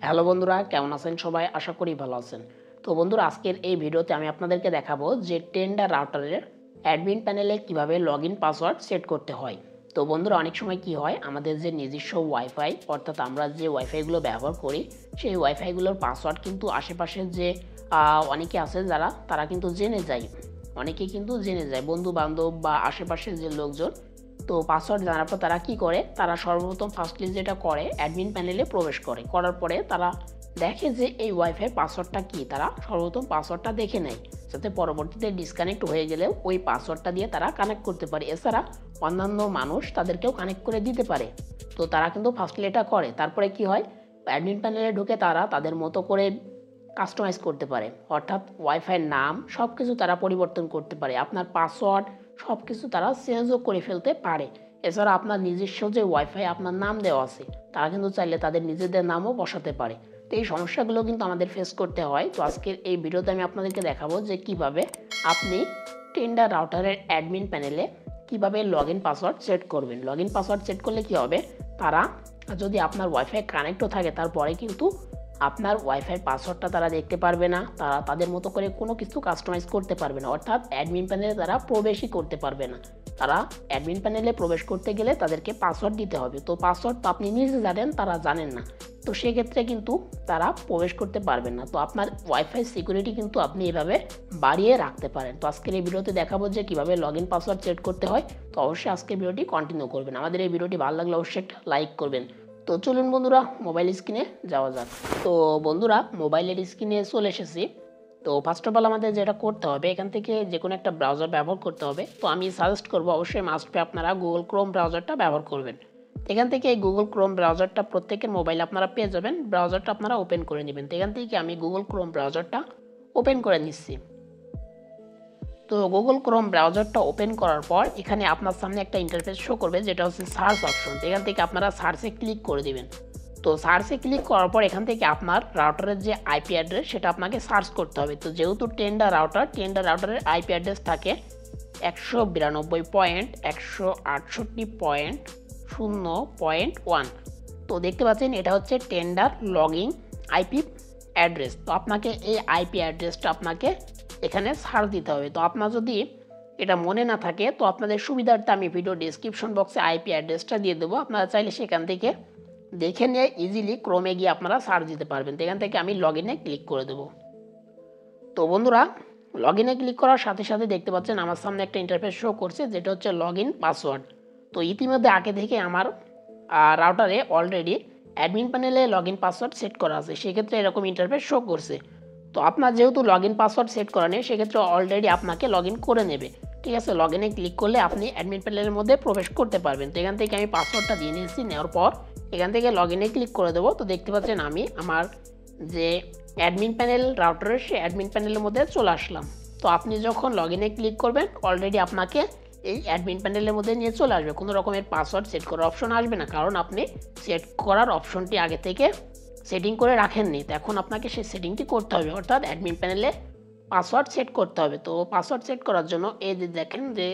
Hello বন্ধুরা, কেমন আছেন সবাই? আশা করি ভালো আছেন। তো বন্ধুরা, আজকের এই ভিডিওতে আমি আপনাদেরকে দেখাবো যে টেন্ডার রাউটারের অ্যাডমিন প্যানেলে কিভাবে লগইন পাসওয়ার্ড সেট করতে হয়। তো বন্ধুরা, অনেক সময় কি হয়, আমাদের যে নিজস্ব ওয়াইফাই অর্থাৎ আমরা যে ওয়াইফাইগুলো ব্যবহার করি সেই ওয়াইফাইগুলোর পাসওয়ার্ড কিন্তু আশেপাশের যে অনেকে আছে তারা কিন্তু জেনে যায়। অনেকেই কিন্তু জেনে যায়, বন্ধু বান্ধব বা আশেপাশের যে লোকজন। তো পাসওয়ার্ড জানার পর তারা কি করে, তারা সর্বপ্রথম ফার্স্টলি যেটা করে অ্যাডমিন প্যানেলে প্রবেশ করে, করার পরে তারা দেখে যে এই ওয়াইফাই পাসওয়ার্ডটা কি, তারা সর্বপ্রথম পাসওয়ার্ডটা দেখে নেয়, যাতে পরবর্তীতে ডিসকানেক্ট হয়ে গেলেও ওই পাসওয়ার্ডটা দিয়ে তারা কানেক্ট করতে পারে। এছাড়া অন্যান্য মানুষ তাদেরকেও কানেক্ট করে দিতে পারে। তো তারা কিন্তু ফার্স্টলি এটা করে। তারপরে কি হয়, অ্যাডমিন প্যানেলে ঢুকে তারা তাদের মতো করে কাস্টমাইজ করতে পারে, অর্থাৎ ওয়াইফাইয়ের নাম সব কিছু তারা পরিবর্তন করতে পারে, আপনার পাসওয়ার্ড সব কিছু তারা চেঞ্জও করে ফেলতে পারে। এছাড়া আপনার নিজস্ব যে ওয়াইফাই আপনার নাম দেওয়া আছে, তারা কিন্তু চাইলে তাদের নিজেদের নামও বসাতে পারে। তো এই সমস্যাগুলো কিন্তু আমাদের ফেস করতে হয়। তো আজকের এই ভিডিওতে আমি আপনাদেরকে দেখাবো যে কিভাবে আপনি টেন্ডার রাউটারের অ্যাডমিন প্যানেলে কিভাবে লগইন পাসওয়ার্ড সেট করবেন। লগইন পাসওয়ার্ড সেট করলে কি হবে, তারা যদি আপনার ওয়াইফাই কানেক্টও থাকে তারপরে কিন্তু আপনার ওয়াইফাই পাসওয়ার্ডটা তারা দেখতে পারবে না, তারা তাদের মতো করে কোনো কিছু কাস্টমাইজ করতে পারবে না, অর্থাৎ অ্যাডমিন প্যানেলে তারা প্রবেশই করতে পারবে না। তারা অ্যাডমিন প্যানেলে প্রবেশ করতে গেলে তাদেরকে পাসওয়ার্ড দিতে হবে। তো পাসওয়ার্ড তো আপনি নিজে জানেন, তারা জানেন না। তো সেক্ষেত্রে কিন্তু তারা প্রবেশ করতে পারবেন না। তো আপনার ওয়াইফাই সিকিউরিটি কিন্তু আপনি এভাবে বাড়িয়ে রাখতে পারেন। তো আজকের এই ভিডিওতে দেখাবো যে কীভাবে লগইন পাসওয়ার্ড সেট করতে হয়। তো অবশ্যই আজকের ভিডিওটি কন্টিনিউ করবেন। আমাদের এই ভিডিওটি ভালো লাগলে অবশ্যই একটা লাইক করবেন। তো চলুন বন্ধুরা, মোবাইল স্ক্রিনে যাওয়া যাক। তো বন্ধুরা, মোবাইলের স্ক্রিনে চলে এসেছি। তো ফার্স্ট অফ অল আমাদের যেটা করতে হবে, এখান থেকে যে কোনো একটা ব্রাউজার ব্যবহার করতে হবে। তো আমি সাজেস্ট করবো অবশ্যই মাস্ট বি আপনারা গুগল ক্রোম ব্রাউজারটা ব্যবহার করবেন। এখান থেকে এই গুগল ক্রোম ব্রাউজারটা প্রত্যেকের মোবাইলে আপনারা পেয়ে যাবেন। ব্রাউজারটা আপনারা ওপেন করে নেবেন। তো এখান থেকে আমি গুগল ক্রোম ব্রাউজারটা ওপেন করে নিচ্ছি। তো গুগল ক্রোম ব্রাউজারটা ওপেন করার পর এখানে আপনার সামনে একটা ইন্টারফেস শো করবে, যেটা হচ্ছে সার্চ অপশন। এখান থেকে আপনারা সার্চে ক্লিক করে দেবেন। তো সার্চে ক্লিক করার পর এখান থেকে আপনার রাউটারের যে আইপি অ্যাড্রেস সেটা আপনাকে সার্চ করতে হবে। তো যেহেতু টেন্ডার রাউটারের আইপি অ্যাড্রেস থাকে 192.168.0.1। তো দেখতে পাচ্ছেন এটা হচ্ছে টেন্ডার লগইন আইপি অ্যাড্রেস। তো আপনাকে এই আইপি অ্যাড্রেসটা আপনাকে এখানে সার্চ দিতে হবে। তো আপনার যদি এটা মনে না থাকে, তো আপনাদের সুবিধার্থে আমি ভিডিও ডেসক্রিপশন বক্সে আইপি অ্যাড্রেসটা দিয়ে দেবো। আপনারা চাইলে সেখান থেকে দেখে নিয়ে ইজিলি ক্রোমে গিয়ে আপনারা সার্চ দিতে পারবেন। তো এখান থেকে আমি লগইনে ক্লিক করে দেবো। তো বন্ধুরা, লগইনে ক্লিক করার সাথে সাথে দেখতে পাচ্ছেন আমার সামনে একটা ইন্টারফেস শো করছে, যেটা হচ্ছে লগইন পাসওয়ার্ড। তো ইতিমধ্যে আগে থেকে আমার রাউটারে অলরেডি অ্যাডমিন প্যানেলে লগইন পাসওয়ার্ড সেট করা আছে, সেক্ষেত্রে এরকম ইন্টারফেস শো করছে। তো আপনার যেহেতু লগইন পাসওয়ার্ড সেট করা নেই, সেক্ষেত্রে অলরেডি আপনাকে লগইন করে নেবে। ঠিক আছে, লগইনে ক্লিক করলে আপনি অ্যাডমিন প্যানেলের মধ্যে প্রবেশ করতে পারবেন। তো এখান থেকে আমি পাসওয়ার্ডটা দিয়ে নিয়েছি, নেওয়ার পর এখান থেকে লগইনে ক্লিক করে দেবো। তো দেখতে পাচ্ছেন আমি আমার যে অ্যাডমিন প্যানেল রাউটারের সেই অ্যাডমিন প্যানেলের মধ্যে চলে আসলাম। তো আপনি যখন লগইনে ক্লিক করবেন অলরেডি আপনাকে এই অ্যাডমিন প্যানেলের মধ্যে নিয়ে চলে আসবে, কোনো রকমের পাসওয়ার্ড সেট করার অপশন আসবে না, কারণ আপনি সেট করার অপশনটি আগে থেকে সেটিং করে রাখেননি। তো এখন আপনাকে সেই সেটিংটি করতে হবে, অর্থাৎ অ্যাডমিন প্যানেলে পাসওয়ার্ড সেট করতে হবে। তো পাসওয়ার্ড সেট করার জন্য এই যে দেখেন যে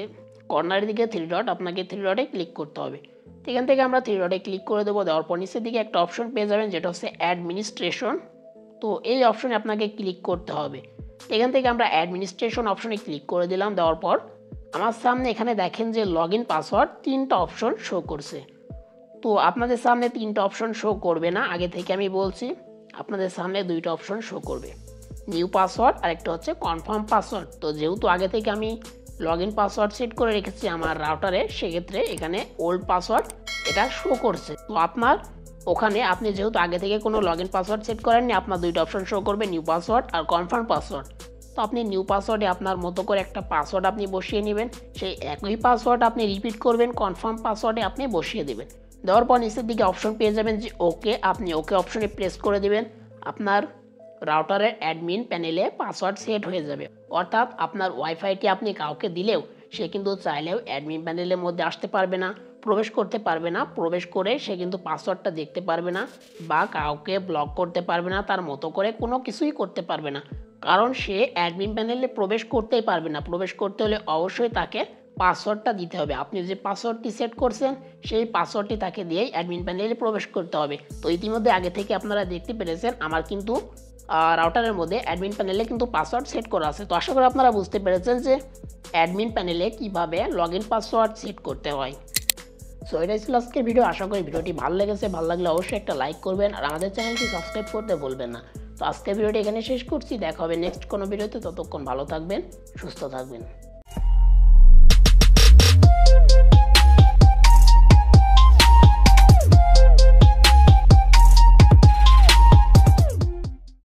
কর্নারের দিকে থ্রি ডট, আপনাকে থ্রি ডটে ক্লিক করতে হবে। তো এখান থেকে আমরা থ্রি ডটে ক্লিক করে দেবো। দেওয়ার পর নিচের দিকে একটা অপশন পেয়ে যাবেন, যেটা হচ্ছে অ্যাডমিনিস্ট্রেশন। তো এই অপশনে আপনাকে ক্লিক করতে হবে। এখান থেকে আমরা অ্যাডমিনিস্ট্রেশন অপশনে ক্লিক করে দিলাম। দেওয়ার পর আমার সামনে এখানে দেখেন যে লগইন পাসওয়ার্ড 3টা অপশন শো করছে। তো আপনাদের সামনে 3টা অপশন শো করবে না, আগে থেকে আমি বলছি, আপনাদের সামনে 2টা অপশন শো করবে, নিউ পাসওয়ার্ড আর একটা হচ্ছে কনফার্ম পাসওয়ার্ড। তো যেহেতু আগে থেকে আমি লগইন পাসওয়ার্ড সেট করে রেখেছি আমার রাউটারে, সেক্ষেত্রে এখানে ওল্ড পাসওয়ার্ড এটা শো করছে। তো আপনার ওখানে আপনি যেহেতু আগে থেকে কোনো লগইন পাসওয়ার্ড সেট করেননি, আপনার 2টা অপশন শো করবে, নিউ পাসওয়ার্ড আর কনফার্ম পাসওয়ার্ড। তো আপনি নিউ পাসওয়ার্ডে আপনার মতো করে একটা পাসওয়ার্ড আপনি বসিয়ে নেবেন, সেই একই পাসওয়ার্ড আপনি রিপিট করবেন, কনফার্ম পাসওয়ার্ডে আপনি বসিয়ে দেবেন। দেওয়ার পর নিচের দিকে অপশন পেয়ে যাবেন যে ওকে, আপনি ওকে অপশনে প্রেস করে দেবেন। আপনার রাউটারের অ্যাডমিন প্যানেলে পাসওয়ার্ড সেট হয়ে যাবে, অর্থাৎ আপনার ওয়াইফাইটি আপনি কাউকে দিলেও সে কিন্তু চাইলেও অ্যাডমিন প্যানেলের মধ্যে আসতে পারবে না, প্রবেশ করতে পারবে না, প্রবেশ করে সে কিন্তু পাসওয়ার্ডটা দেখতে পারবে না বা কাউকে ব্লক করতে পারবে না, তার মতো করে কোনো কিছুই করতে পারবে না, কারণ সে অ্যাডমিন প্যানেলে প্রবেশ করতেই পারবে না। প্রবেশ করতে হলে অবশ্যই তাকে পাসওয়ার্ডটা দিতে হবে। আপনি যে পাসওয়ার্ডটি সেট করছেন সেই পাসওয়ার্ডটি তাকে দিয়েই অ্যাডমিন প্যানেলে প্রবেশ করতে হবে। তো ইতিমধ্যে আগে থেকে আপনারা দেখতে পেরেছেন আমার কিন্তু রাউটারের মধ্যে অ্যাডমিন প্যানেলে কিন্তু পাসওয়ার্ড সেট করা আছে। তো আশা করি আপনারা বুঝতে পেরেছেন যে অ্যাডমিন প্যানেলে কীভাবে লগ ইন পাসওয়ার্ড সেট করতে হয়। সো এটাই ছিল আজকের ভিডিও। আশা করি ভিডিওটি ভালো লেগেছে। ভালো লাগলে অবশ্যই একটা লাইক করবেন আর আমাদের চ্যানেলটি সাবস্ক্রাইব করতে ভুলবেন না। তো আজকের ভিডিওটি এখানে শেষ করছি। দেখা হবে নেক্সট কোনো ভিডিওতে। ততক্ষণ ভালো থাকবেন, সুস্থ থাকবেন।